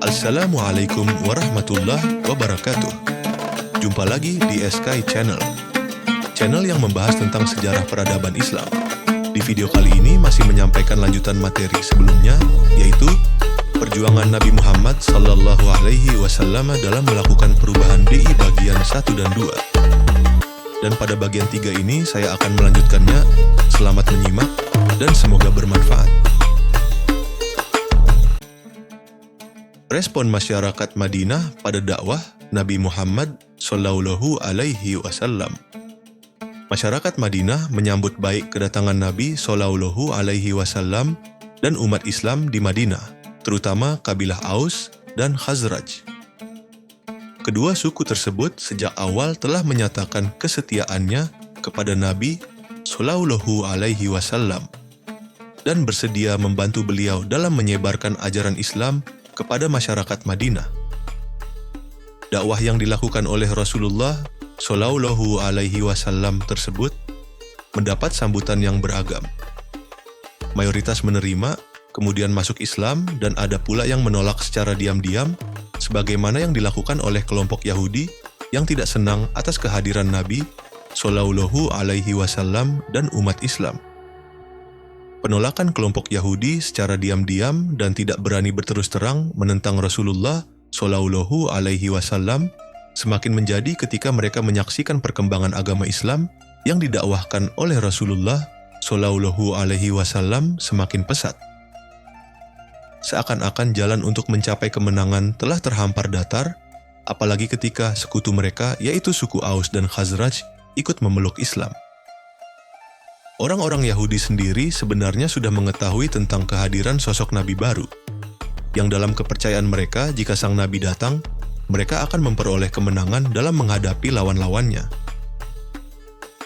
Assalamualaikum warahmatullahi wabarakatuh. Jumpa lagi di SKY Channel, channel yang membahas tentang sejarah peradaban Islam. Di video kali ini masih menyampaikan lanjutan materi sebelumnya, yaitu perjuangan Nabi Muhammad SAW dalam melakukan perubahan DI bagian 1 dan 2. Dan pada bagian 3 ini saya akan melanjutkannya. Selamat menyimak dan semoga bermanfaat. Respon masyarakat Madinah pada dakwah Nabi Muhammad SAW. Masyarakat Madinah menyambut baik kedatangan Nabi SAW dan umat Islam di Madinah, terutama kabilah Aus dan Khazraj. Kedua suku tersebut sejak awal telah menyatakan kesetiaannya kepada Nabi SAW dan bersedia membantu beliau dalam menyebarkan ajaran Islam kepada masyarakat Madinah. Dakwah yang dilakukan oleh Rasulullah SAW tersebut mendapat sambutan yang beragam. Mayoritas menerima, kemudian masuk Islam, dan ada pula yang menolak secara diam-diam, sebagaimana yang dilakukan oleh kelompok Yahudi yang tidak senang atas kehadiran Nabi SAW dan umat Islam. Penolakan kelompok Yahudi secara diam-diam dan tidak berani berterus terang menentang Rasulullah SAW semakin menjadi ketika mereka menyaksikan perkembangan agama Islam yang didakwahkan oleh Rasulullah SAW semakin pesat. Seakan-akan jalan untuk mencapai kemenangan telah terhampar datar, apalagi ketika sekutu mereka, yaitu suku Aus dan Khazraj, ikut memeluk Islam. Orang-orang Yahudi sendiri sebenarnya sudah mengetahui tentang kehadiran sosok Nabi baru, yang dalam kepercayaan mereka jika sang Nabi datang, mereka akan memperoleh kemenangan dalam menghadapi lawan-lawannya.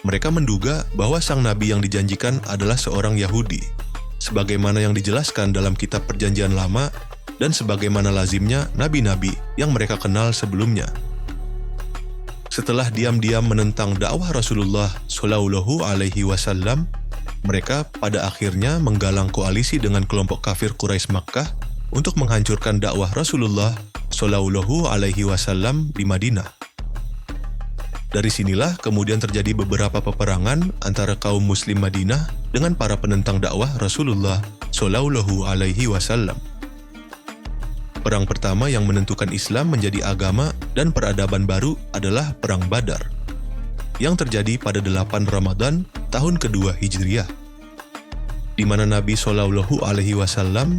Mereka menduga bahwa sang Nabi yang dijanjikan adalah seorang Yahudi, sebagaimana yang dijelaskan dalam kitab Perjanjian Lama dan sebagaimana lazimnya nabi-nabi yang mereka kenal sebelumnya. Setelah diam-diam menentang dakwah Rasulullah SAW, mereka pada akhirnya menggalang koalisi dengan kelompok kafir Quraisy Makkah untuk menghancurkan dakwah Rasulullah SAW di Madinah. Dari sinilah kemudian terjadi beberapa peperangan antara kaum Muslim Madinah dengan para penentang dakwah Rasulullah SAW. Perang pertama yang menentukan Islam menjadi agama dan peradaban baru adalah Perang Badar, yang terjadi pada 8 Ramadan tahun kedua Hijriah, di mana Nabi SAW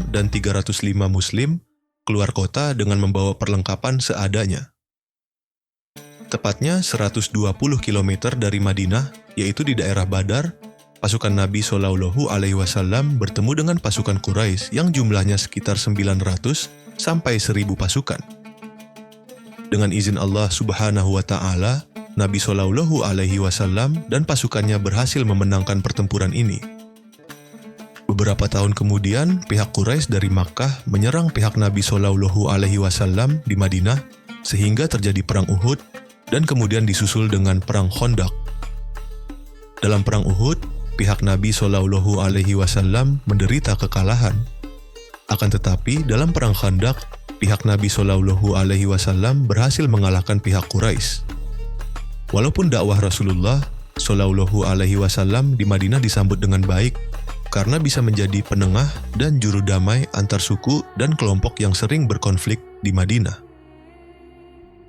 dan 305 Muslim keluar kota dengan membawa perlengkapan seadanya. Tepatnya 120 km dari Madinah, yaitu di daerah Badar, pasukan Nabi SAW bertemu dengan pasukan Quraisy yang jumlahnya sekitar 900 sampai 1000 pasukan. Dengan izin Allah Subhanahu wa Ta'ala, Nabi SAW dan pasukannya berhasil memenangkan pertempuran ini. Beberapa tahun kemudian, pihak Quraisy dari Makkah menyerang pihak Nabi SAW di Madinah, sehingga terjadi Perang Uhud dan kemudian disusul dengan Perang Khandaq. Dalam Perang Uhud, pihak Nabi SAW menderita kekalahan. Akan tetapi, dalam Perang Khandaq, pihak Nabi SAW berhasil mengalahkan pihak Quraisy. Walaupun dakwah Rasulullah SAW di Madinah disambut dengan baik, karena bisa menjadi penengah dan juru damai antar suku dan kelompok yang sering berkonflik di Madinah.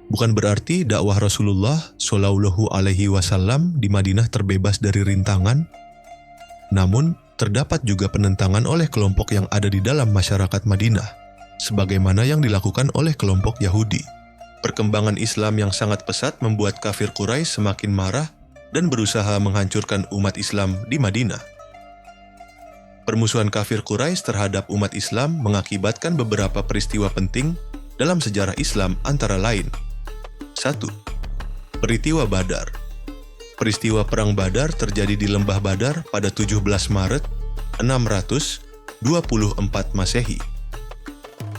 Bukan berarti dakwah Rasulullah SAW di Madinah terbebas dari rintangan, namun terdapat juga penentangan oleh kelompok yang ada di dalam masyarakat Madinah, sebagaimana yang dilakukan oleh kelompok Yahudi. Perkembangan Islam yang sangat pesat membuat kafir Quraisy semakin marah dan berusaha menghancurkan umat Islam di Madinah. Permusuhan kafir Quraisy terhadap umat Islam mengakibatkan beberapa peristiwa penting dalam sejarah Islam, antara lain: 1. Peristiwa Badar. Peristiwa Perang Badar terjadi di Lembah Badar pada 17 Maret 624 Masehi.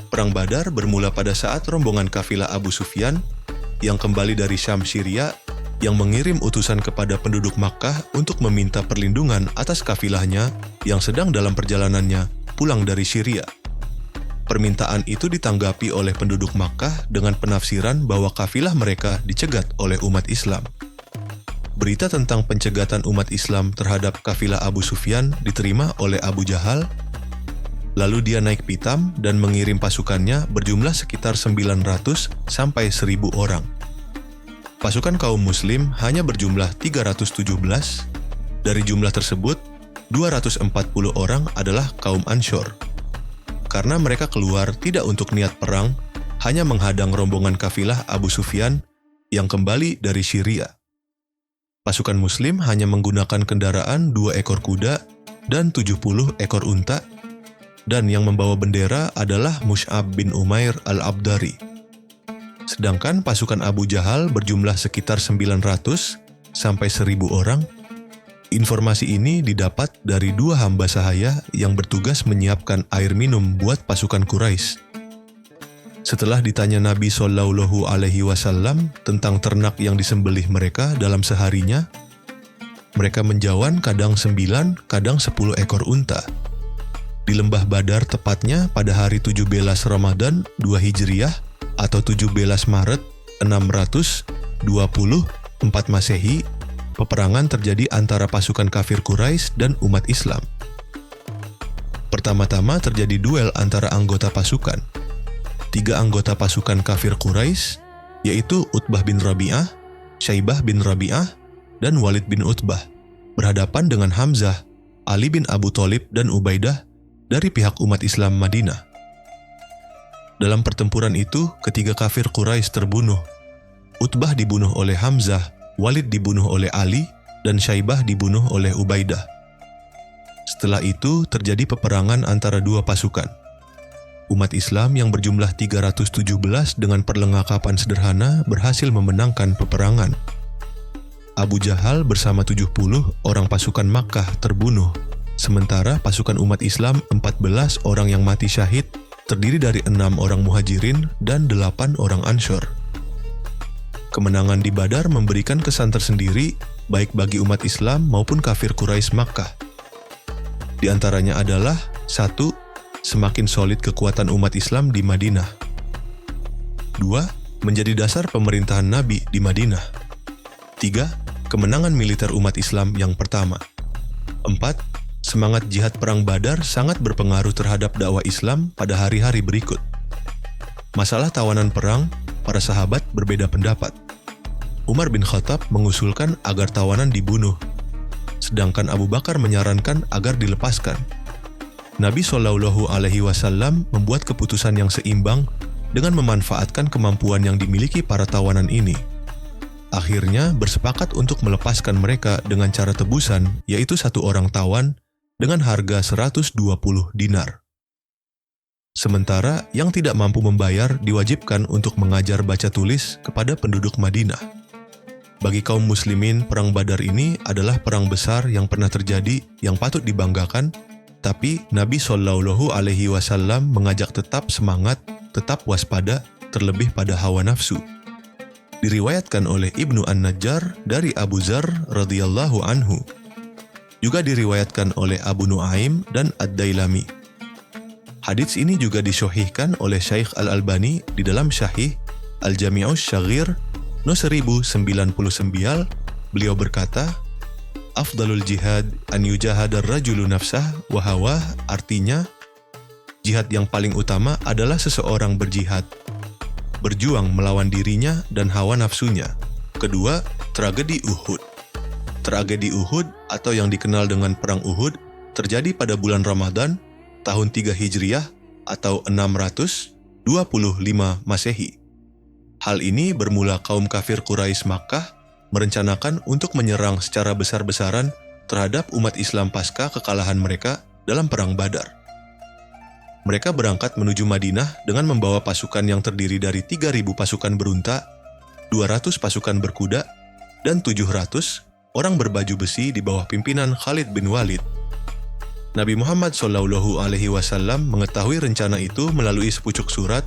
Perang Badar bermula pada saat rombongan kafilah Abu Sufyan yang kembali dari Syam Syria yang mengirim utusan kepada penduduk Makkah untuk meminta perlindungan atas kafilahnya yang sedang dalam perjalanannya pulang dari Syria. Permintaan itu ditanggapi oleh penduduk Makkah dengan penafsiran bahwa kafilah mereka dicegat oleh umat Islam. Berita tentang pencegatan umat Islam terhadap kafilah Abu Sufyan diterima oleh Abu Jahal, lalu dia naik pitam dan mengirim pasukannya berjumlah sekitar 900 sampai 1000 orang. Pasukan kaum muslim hanya berjumlah 317, dari jumlah tersebut 240 orang adalah kaum Ansyar. Karena mereka keluar tidak untuk niat perang, hanya menghadang rombongan kafilah Abu Sufyan yang kembali dari Syria. Pasukan muslim hanya menggunakan kendaraan 2 ekor kuda dan 70 ekor unta, dan yang membawa bendera adalah Mus'ab bin Umair al-Abdari. Sedangkan pasukan Abu Jahal berjumlah sekitar 900 sampai 1000 orang. Informasi ini didapat dari 2 hamba sahaya yang bertugas menyiapkan air minum buat pasukan Quraisy. Setelah ditanya Nabi Shallallahu Alaihi Wasallam tentang ternak yang disembelih mereka dalam seharinya, mereka menjawan kadang 9, kadang 10 ekor unta. Di lembah Badar tepatnya pada hari 17 Ramadan 2 Hijriah atau 17 Maret 624 Masehi, peperangan terjadi antara pasukan kafir Quraisy dan umat Islam. Pertama-tama terjadi duel antara anggota pasukan. 3 anggota pasukan kafir Quraisy, yaitu Utbah bin Rabi'ah, Syaibah bin Rabi'ah, dan Walid bin Utbah, berhadapan dengan Hamzah, Ali bin Abu Thalib, dan Ubaidah dari pihak umat Islam Madinah. Dalam pertempuran itu, ketiga kafir Quraisy terbunuh. Utbah dibunuh oleh Hamzah, Walid dibunuh oleh Ali, dan Syaibah dibunuh oleh Ubaidah. Setelah itu terjadi peperangan antara 2 pasukan. Umat Islam yang berjumlah 317 dengan perlengkapan sederhana berhasil memenangkan peperangan. Abu Jahal bersama 70 orang pasukan Makkah terbunuh, sementara pasukan umat Islam 14 orang yang mati syahid terdiri dari 6 orang muhajirin dan 8 orang Ansyar. Kemenangan di Badar memberikan kesan tersendiri baik bagi umat Islam maupun kafir Quraisy Makkah. Di antaranya adalah 1. Semakin solid kekuatan umat Islam di Madinah. 2. Menjadi dasar pemerintahan Nabi di Madinah. 3. Kemenangan militer umat Islam yang pertama. 4. Semangat jihad perang Badar sangat berpengaruh terhadap dakwah Islam pada hari-hari berikut. Masalah tawanan perang, para sahabat berbeda pendapat. Umar bin Khattab mengusulkan agar tawanan dibunuh, sedangkan Abu Bakar menyarankan agar dilepaskan. Nabi Shallallahu Alaihi Wasallam membuat keputusan yang seimbang dengan memanfaatkan kemampuan yang dimiliki para tawanan ini. Akhirnya bersepakat untuk melepaskan mereka dengan cara tebusan, yaitu 1 orang tawan dengan harga 120 dinar. Sementara yang tidak mampu membayar diwajibkan untuk mengajar baca tulis kepada penduduk Madinah. Bagi kaum muslimin, perang Badar ini adalah perang besar yang pernah terjadi yang patut dibanggakan, tapi Nabi Shallallahu Alaihi Wasallam mengajak tetap semangat, tetap waspada, terlebih pada hawa nafsu. Diriwayatkan oleh Ibnu An-Najjar dari Abu Dzar radhiyallahu anhu. Juga diriwayatkan oleh Abu Nuaim dan Ad-Dailami. Hadits ini juga disahihkan oleh Syekh Al-Albani di dalam Syahih Al-Jami'us Syaghir no 1099. Beliau berkata, Afdalul jihad an yujahadar rajulu nafsah wa hawah, artinya jihad yang paling utama adalah seseorang berjihad, berjuang melawan dirinya dan hawa nafsunya. Kedua, tragedi Uhud. Tragedi Uhud atau yang dikenal dengan Perang Uhud terjadi pada bulan Ramadan tahun 3 Hijriah atau 625 Masehi. Hal ini bermula kaum kafir Quraisy Makkah merencanakan untuk menyerang secara besar-besaran terhadap umat Islam pasca kekalahan mereka dalam Perang Badar. Mereka berangkat menuju Madinah dengan membawa pasukan yang terdiri dari 3.000 pasukan berunta, 200 pasukan berkuda, dan 700 orang berbaju besi di bawah pimpinan Khalid bin Walid. Nabi Muhammad Shallallahu Alaihi Wasallam mengetahui rencana itu melalui sepucuk surat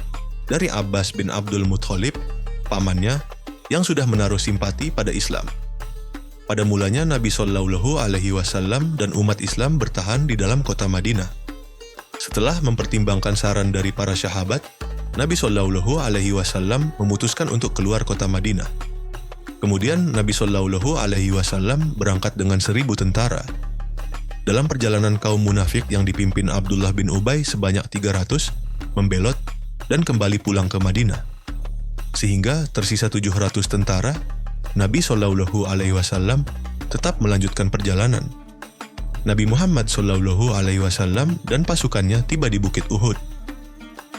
dari Abbas bin Abdul Muthalib, pamannya, yang sudah menaruh simpati pada Islam. Pada mulanya Nabi Shallallahu Alaihi Wasallam dan umat Islam bertahan di dalam kota Madinah. Setelah mempertimbangkan saran dari para sahabat, Nabi Shallallahu Alaihi Wasallam memutuskan untuk keluar kota Madinah. Kemudian Nabi Shallallahu Alaihi Wasallam berangkat dengan 1.000 tentara. Dalam perjalanan kaum munafik yang dipimpin Abdullah bin Ubay sebanyak 300, membelot dan kembali pulang ke Madinah. Sehingga tersisa 700 tentara, Nabi Shallallahu Alaihi Wasallam tetap melanjutkan perjalanan. Nabi Muhammad Shallallahu Alaihi Wasallam dan pasukannya tiba di Bukit Uhud.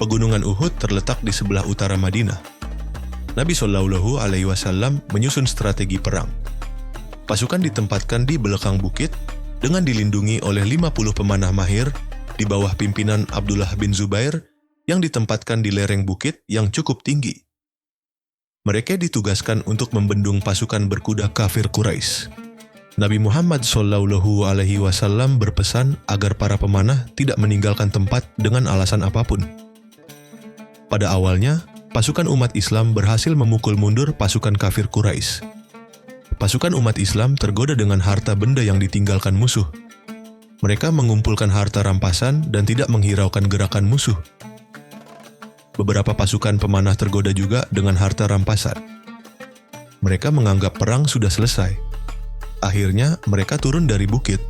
Pegunungan Uhud terletak di sebelah utara Madinah. Nabi Shallallahu Alaihi Wasallam menyusun strategi perang. Pasukan ditempatkan di belakang bukit dengan dilindungi oleh 50 pemanah mahir di bawah pimpinan Abdullah bin Zubair yang ditempatkan di lereng bukit yang cukup tinggi. Mereka ditugaskan untuk membendung pasukan berkuda kafir Quraisy. Nabi Muhammad Shallallahu Alaihi Wasallam berpesan agar para pemanah tidak meninggalkan tempat dengan alasan apapun. Pada awalnya, pasukan umat Islam berhasil memukul mundur pasukan kafir Quraisy. Pasukan umat Islam tergoda dengan harta benda yang ditinggalkan musuh. Mereka mengumpulkan harta rampasan dan tidak menghiraukan gerakan musuh. Beberapa pasukan pemanah tergoda juga dengan harta rampasan. Mereka menganggap perang sudah selesai. Akhirnya mereka turun dari bukit.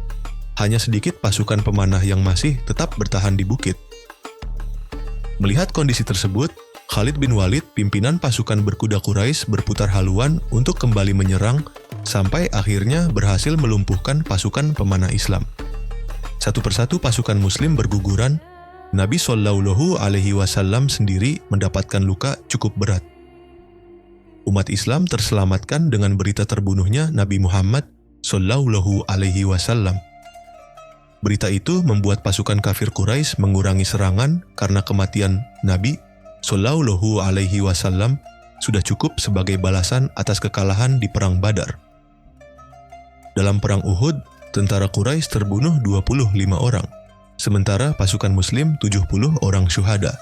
Hanya sedikit pasukan pemanah yang masih tetap bertahan di bukit. Melihat kondisi tersebut, Khalid bin Walid, pimpinan pasukan berkuda Quraisy, berputar haluan untuk kembali menyerang sampai akhirnya berhasil melumpuhkan pasukan pemanah Islam. Satu persatu pasukan Muslim berguguran. Nabi Shallallahu Alaihi Wasallam sendiri mendapatkan luka cukup berat. Umat Islam terselamatkan dengan berita terbunuhnya Nabi Muhammad Shallallahu Alaihi Wasallam. Berita itu membuat pasukan kafir Quraisy mengurangi serangan karena kematian Nabi Shallallahu Alaihi Wasallam sudah cukup sebagai balasan atas kekalahan di Perang Badar. Dalam Perang Uhud, tentara Quraisy terbunuh 25 orang, sementara pasukan Muslim 70 orang syuhada.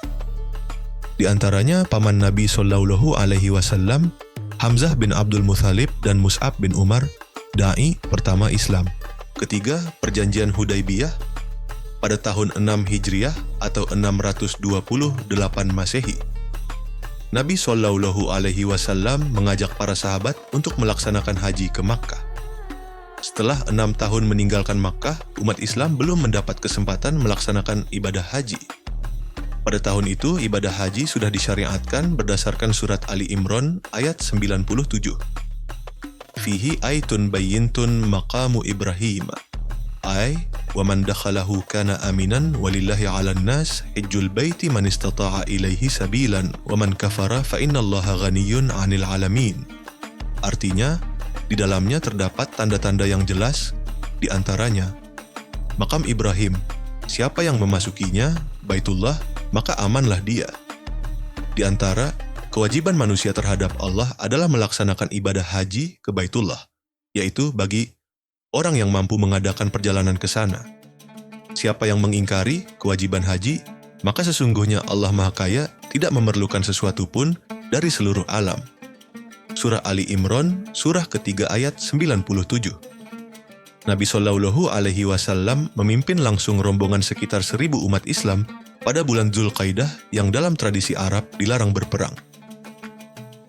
Di antaranya paman Nabi Shallallahu Alaihi Wasallam, Hamzah bin Abdul Muthalib dan Mus'ab bin Umar, dai pertama Islam. Ketiga, Perjanjian Hudaibiyah pada tahun 6 Hijriah atau 628 Masehi. Nabi Shallallahu Alaihi Wasallam mengajak para sahabat untuk melaksanakan haji ke Makkah. Setelah 6 tahun meninggalkan Makkah, umat Islam belum mendapat kesempatan melaksanakan ibadah haji. Pada tahun itu, ibadah haji sudah disyariatkan berdasarkan surat Ali Imran ayat 97. Fihi ayatun bayyintun maqamu Ibrahim. Ay, wa man dakhalahu kana aminan walillahi 'alan nas hajjul baiti man istata'a ilaihi sabilan wa man kafara fa innallaha ghaniyyun 'anil 'alamin. Artinya, di dalamnya terdapat tanda-tanda yang jelas, di antaranya makam Ibrahim. Siapa yang memasukinya, Baitullah, maka amanlah dia. Di antara kewajiban manusia terhadap Allah adalah melaksanakan ibadah haji ke Baitullah, yaitu bagi orang yang mampu mengadakan perjalanan ke sana. Siapa yang mengingkari kewajiban haji, maka sesungguhnya Allah Maha Kaya tidak memerlukan sesuatu pun dari seluruh alam. Surah Ali Imran, surah ketiga ayat 97. Nabi Shallallahu Alaihi Wasallam memimpin langsung rombongan sekitar 1.000 umat Islam pada bulan Zulqaidah yang dalam tradisi Arab dilarang berperang.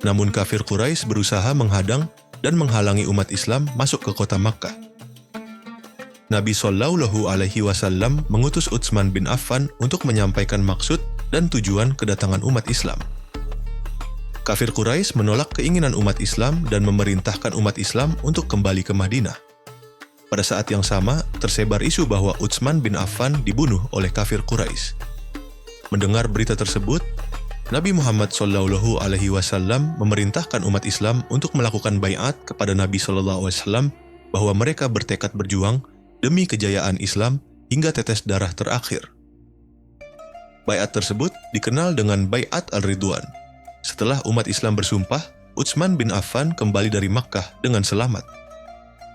Namun kafir Quraisy berusaha menghadang dan menghalangi umat Islam masuk ke kota Makkah. Nabi Shallallahu Alaihi Wasallam mengutus Utsman bin Affan untuk menyampaikan maksud dan tujuan kedatangan umat Islam. Kafir Quraisy menolak keinginan umat Islam dan memerintahkan umat Islam untuk kembali ke Madinah. Pada saat yang sama, tersebar isu bahwa Utsman bin Affan dibunuh oleh kafir Quraisy. Mendengar berita tersebut, Nabi Muhammad Shallallahu Alaihi Wasallam memerintahkan umat Islam untuk melakukan baiat kepada Nabi Shallallahu Alaihi Wasallam bahwa mereka bertekad berjuang demi kejayaan Islam hingga tetes darah terakhir. Baiat tersebut dikenal dengan Baiat Al-Ridwan. Setelah umat Islam bersumpah, Utsman bin Affan kembali dari Makkah dengan selamat.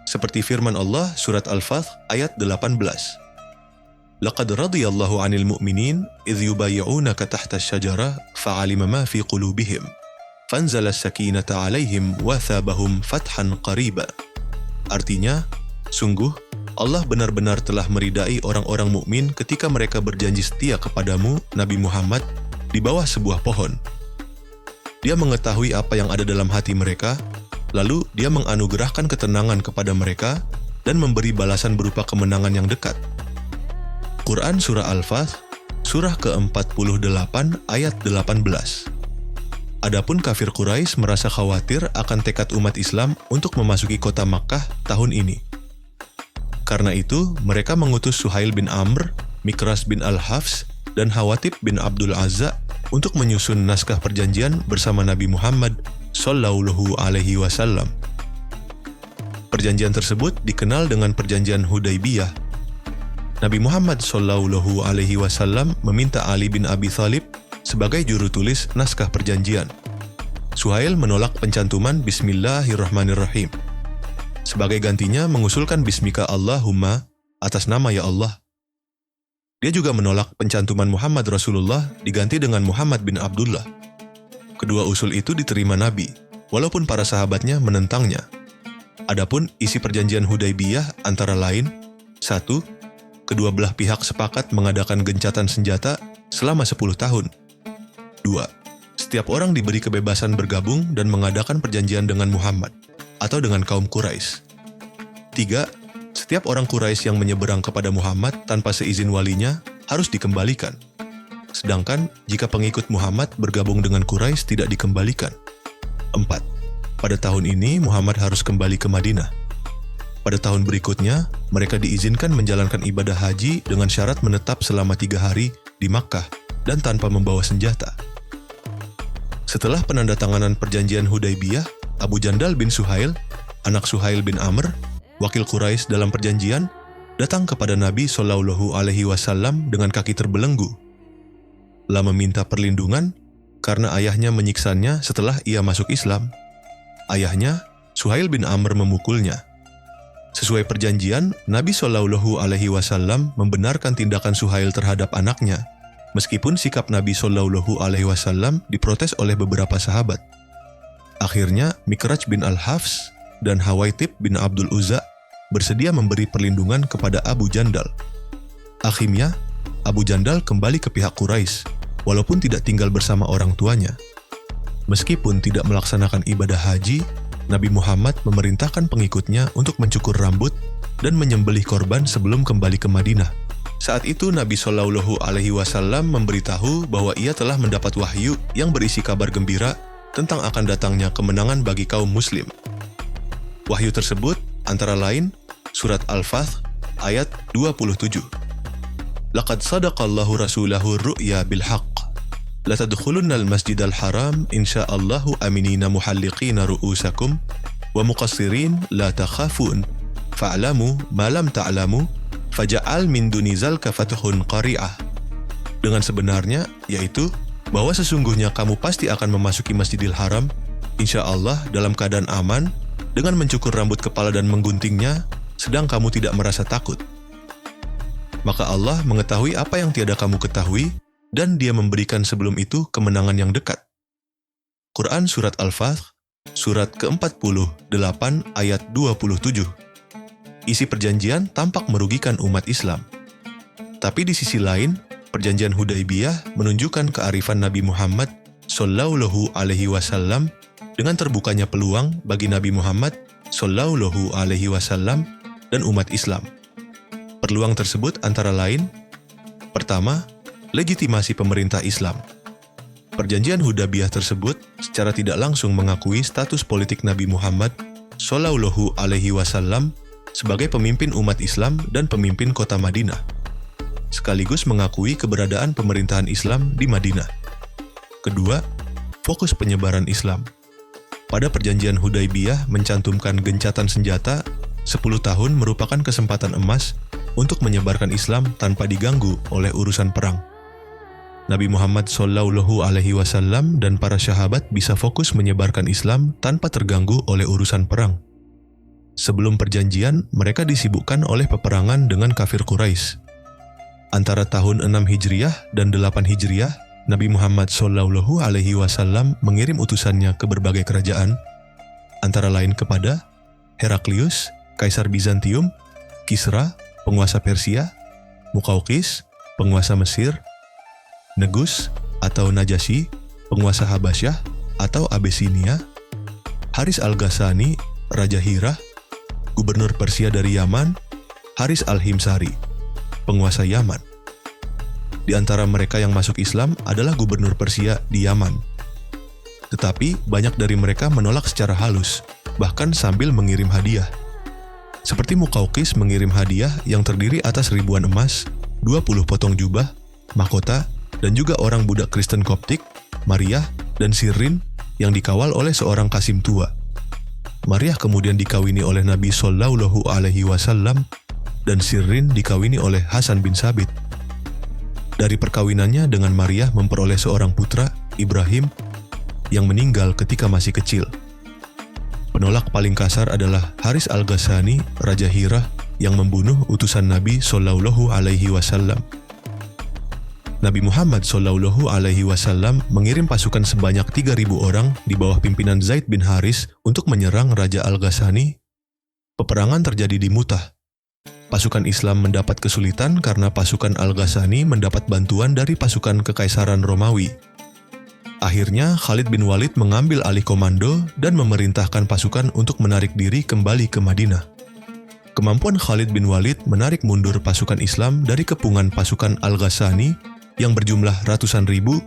Seperti firman Allah surat Al-Fath ayat 18. Laqad radiyallahu 'anil mu'minin idh yubayyi'unaka tahta asy-syajarah fa'alima ma fi qulubihim fanzala as-sakinata 'alaihim wa thabahum fathan qariba. Artinya, sungguh Allah benar-benar telah meridai orang-orang mukmin ketika mereka berjanji setia kepadamu, Nabi Muhammad, di bawah sebuah pohon. Dia mengetahui apa yang ada dalam hati mereka, lalu dia menganugerahkan ketenangan kepada mereka dan memberi balasan berupa kemenangan yang dekat. Quran Surah Al-Fath, Surah ke-48 ayat 18. Adapun kafir Quraisy merasa khawatir akan tekad umat Islam untuk memasuki kota Makkah tahun ini. Karena itu, mereka mengutus Suhail bin Amr, Mikras bin Al-Hafs, dan Hawatib bin Abdul Azza untuk menyusun naskah perjanjian bersama Nabi Muhammad Sallallahu Alaihi Wasallam. Perjanjian tersebut dikenal dengan Perjanjian Hudaybiyah. Nabi Muhammad Sallallahu Alaihi Wasallam meminta Ali bin Abi Thalib sebagai juru tulis naskah perjanjian. Suhail menolak pencantuman Bismillahirrahmanirrahim. Sebagai gantinya mengusulkan Bismika Allahumma atas nama Ya Allah. Dia juga menolak pencantuman Muhammad Rasulullah diganti dengan Muhammad bin Abdullah. Kedua usul itu diterima Nabi, walaupun para sahabatnya menentangnya. Adapun isi perjanjian Hudaybiyah antara lain: 1. Kedua belah pihak sepakat mengadakan gencatan senjata selama 10 tahun. 2. Setiap orang diberi kebebasan bergabung dan mengadakan perjanjian dengan Muhammad atau dengan kaum Quraisy. 3. Setiap orang Quraisy yang menyeberang kepada Muhammad tanpa seizin walinya harus dikembalikan. Sedangkan jika pengikut Muhammad bergabung dengan Quraisy tidak dikembalikan. 4. Pada tahun ini Muhammad harus kembali ke Madinah. Pada tahun berikutnya, mereka diizinkan menjalankan ibadah haji dengan syarat menetap selama 3 hari di Makkah dan tanpa membawa senjata. Setelah penandatanganan perjanjian Hudaybiyah, Abu Jandal bin Suhail, anak Suhail bin Amr, wakil Quraisy dalam perjanjian, datang kepada Nabi Sallallahu Alaihi Wasallam dengan kaki terbelenggu. Lah meminta perlindungan karena ayahnya menyiksanya setelah ia masuk Islam. Ayahnya, Suhail bin Amr, memukulnya. Sesuai perjanjian, Nabi Sallallahu Alaihi Wasallam membenarkan tindakan Suhail terhadap anaknya, meskipun sikap Nabi Sallallahu Alaihi Wasallam diprotes oleh beberapa sahabat. Akhirnya, Mikraj bin Al-Hafs dan Hawatib bin Abdul Uzza bersedia memberi perlindungan kepada Abu Jandal. Akhirnya, Abu Jandal kembali ke pihak Quraisy, walaupun tidak tinggal bersama orang tuanya. Meskipun tidak melaksanakan ibadah haji, Nabi Muhammad memerintahkan pengikutnya untuk mencukur rambut dan menyembelih korban sebelum kembali ke Madinah. Saat itu Nabi Sallallahu Alaihi Wasallam memberitahu bahwa ia telah mendapat wahyu yang berisi kabar gembira tentang akan datangnya kemenangan bagi kaum muslim. Wahyu tersebut antara lain surat Al-Fath ayat 27. Laqad sadaqallahu rasulahu ru'ya bil haqq. Latadkhulunnal masjidal haram insyaallahu aminina muhalliqina ru'usakum wa muqassirin la takhafun fa'lamu ma lam ta'lamu faja'al min duni zalka fathun qari'ah. Dengan sebenarnya, yaitu bahwa sesungguhnya kamu pasti akan memasuki Masjidil Haram insyaallah dalam keadaan aman dengan mencukur rambut kepala dan mengguntingnya, sedang kamu tidak merasa takut. Maka Allah mengetahui apa yang tiada kamu ketahui, dan Dia memberikan sebelum itu kemenangan yang dekat. Quran Surat Al-Fath, Surat ke-48 ayat 27. Isi perjanjian tampak merugikan umat Islam. Tapi di sisi lain, perjanjian Hudaybiyah menunjukkan kearifan Nabi Muhammad Sallallahu Alaihi Wasallam dengan terbukanya peluang bagi Nabi Muhammad Sallallahu Alaihi Wasallam dan umat Islam. Peluang tersebut antara lain: pertama, legitimasi pemerintah Islam. Perjanjian Hudaybiyah tersebut secara tidak langsung mengakui status politik Nabi Muhammad Sallallahu Alaihi Wasallam sebagai pemimpin umat Islam dan pemimpin kota Madinah, sekaligus mengakui keberadaan pemerintahan Islam di Madinah. Kedua, fokus penyebaran Islam. Pada perjanjian Hudaybiyah mencantumkan gencatan senjata, 10 tahun merupakan kesempatan emas untuk menyebarkan Islam tanpa diganggu oleh urusan perang. Nabi Muhammad Sallallahu Alaihi Wasallam dan para sahabat bisa fokus menyebarkan Islam tanpa terganggu oleh urusan perang. Sebelum perjanjian, mereka disibukkan oleh peperangan dengan kafir Quraisy. Antara tahun 6 Hijriah dan 8 Hijriah, Nabi Muhammad Sallallahu Alaihi Wasallam mengirim utusannya ke berbagai kerajaan, antara lain kepada Heraklius, Kaisar Bizantium, Kisra, penguasa Persia, Muqawqis, penguasa Mesir, Negus atau Najasyi, penguasa Habasyah atau Abesinia, Haris al-Ghassani, Raja Hirah, gubernur Persia dari Yaman, Haris al-Himsari, penguasa Yaman. Di antara mereka yang masuk Islam adalah gubernur Persia di Yaman. Tetapi banyak dari mereka menolak secara halus, bahkan sambil mengirim hadiah. Seperti Muqawqis mengirim hadiah yang terdiri atas ribuan emas, 20 potong jubah, mahkota, dan juga orang budak Kristen Koptik, Maryah, dan Sirrin yang dikawal oleh seorang kasim tua. Maryah kemudian dikawini oleh Nabi Shallallahu Alaihi Wasallam dan Sirrin dikawini oleh Hasan bin Sabit. Dari perkawinannya dengan Maryah memperoleh seorang putra, Ibrahim, yang meninggal ketika masih kecil. Penolak paling kasar adalah Haris al-Ghassani, Raja Hirah, yang membunuh utusan Nabi Shallallahu Alaihi Wasallam. Nabi Muhammad Shallallahu Alaihi Wasallam mengirim pasukan sebanyak 3.000 orang di bawah pimpinan Zaid bin Haris untuk menyerang Raja al-Ghassani. Peperangan terjadi di Mu'tah. Pasukan Islam mendapat kesulitan karena pasukan al-Ghassani mendapat bantuan dari pasukan Kekaisaran Romawi. Akhirnya Khalid bin Walid mengambil alih komando dan memerintahkan pasukan untuk menarik diri kembali ke Madinah. Kemampuan Khalid bin Walid menarik mundur pasukan Islam dari kepungan pasukan al-Ghassani yang berjumlah ratusan ribu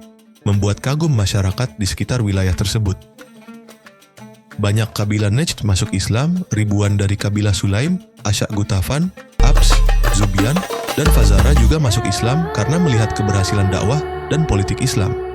membuat kagum masyarakat di sekitar wilayah tersebut. Banyak kabilah Najd masuk Islam, ribuan dari kabilah Sulaim, Ash'a Gutafan, Abs, Zubyan, dan Fazara juga masuk Islam karena melihat keberhasilan dakwah dan politik Islam.